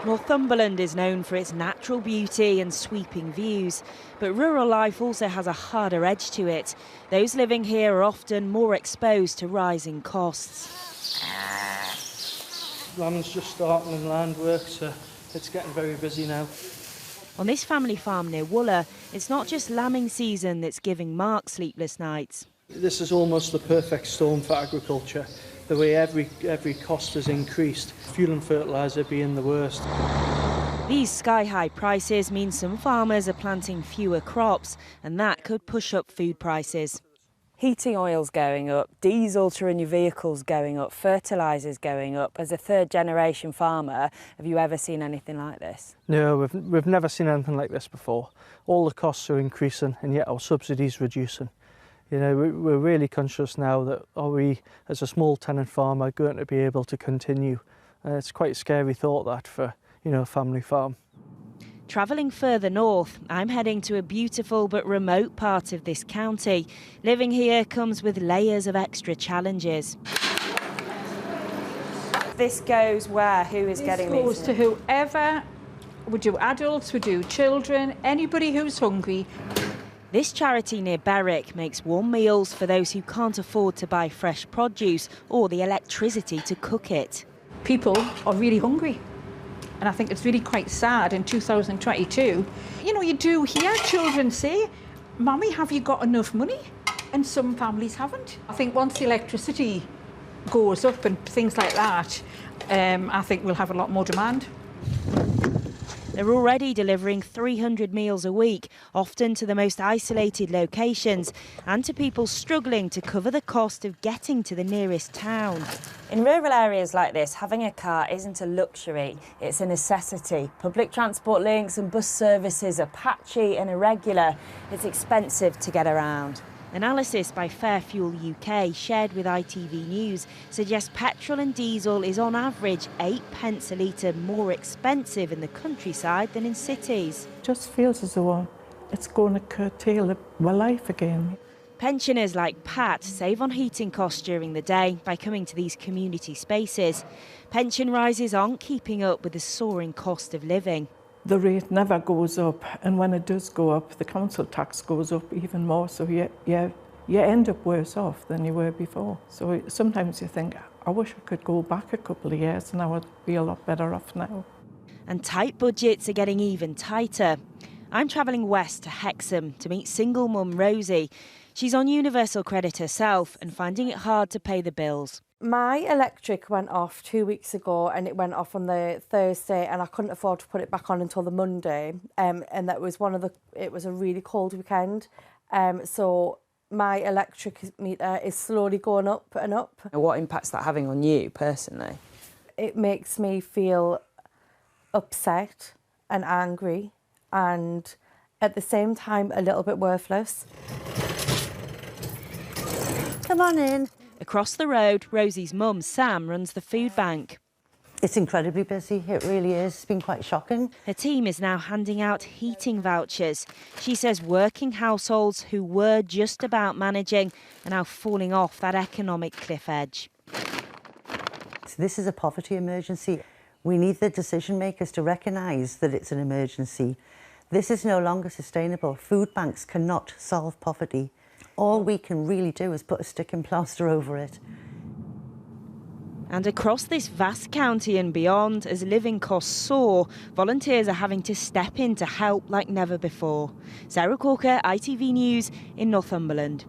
Northumberland is known for its natural beauty and sweeping views, but rural life also has a harder edge to it. Those living here are often more exposed to rising costs. Lamb's just starting in land work, so it's getting very busy now. On this family farm near Wooler, it's not just lambing season that's giving Mark sleepless nights. This is almost the perfect storm for agriculture. The way every cost has increased, fuel and fertiliser being the worst. These sky-high prices mean some farmers are planting fewer crops, and that could push up food prices. Heating oil's going up, diesel to run your vehicles going up, fertilisers going up. As a third-generation farmer, have you ever seen anything like this? No, we've never seen anything like this before. All the costs are increasing, and yet our subsidies reducing. You know, we're really conscious now that are we, as a small tenant farmer, going to be able to continue? It's quite a scary thought that for, a family farm. Travelling further north, I'm heading to a beautiful but remote part of this county. Living here comes with layers of extra challenges. This goes where? Who is getting these? This goes to whoever. We do adults, we do children, anybody who's hungry. This charity near Berwick makes warm meals for those who can't afford to buy fresh produce or the electricity to cook it. People are really hungry, and I think it's really quite sad in 2022. You do hear children say, "Mummy, have you got enough money?" And some families haven't. I think once the electricity goes up and things like that, I think we'll have a lot more demand. They're already delivering 300 meals a week, often to the most isolated locations and to people struggling to cover the cost of getting to the nearest town. In rural areas like this, having a car isn't a luxury, it's a necessity. Public transport links and bus services are patchy and irregular. It's expensive to get around. Analysis by Fair Fuel UK, shared with ITV News, suggests petrol and diesel is on average 8p a litre more expensive in the countryside than in cities. It just feels as though it's going to curtail my life again. Pensioners like Pat save on heating costs during the day by coming to these community spaces. Pension rises aren't keeping up with the soaring cost of living. The rate never goes up, and when it does go up, the council tax goes up even more, so you end up worse off than you were before. So sometimes you think, I wish I could go back a couple of years and I would be a lot better off now. And tight budgets are getting even tighter. I'm travelling west to Hexham to meet single mum Rosie. She's on universal credit herself and finding it hard to pay the bills. My electric went off 2 weeks ago, and it went off on the Thursday, and I couldn't afford to put it back on until the Monday. And that was it was a really cold weekend. So my electric meter is slowly going up and up. What impact's that having on you personally? It makes me feel upset and angry, and at the same time a little bit worthless. Come on in. Across the road, Rosie's mum, Sam, runs the food bank. It's incredibly busy, it really is. It's been quite shocking. Her team is now handing out heating vouchers. She says working households who were just about managing are now falling off that economic cliff edge. So this is a poverty emergency. We need the decision makers to recognise that it's an emergency. This is no longer sustainable. Food banks cannot solve poverty. All we can really do is put a stick and plaster over it. And across this vast county and beyond, as living costs soar, volunteers are having to step in to help like never before. Sarah Corker, ITV News in Northumberland.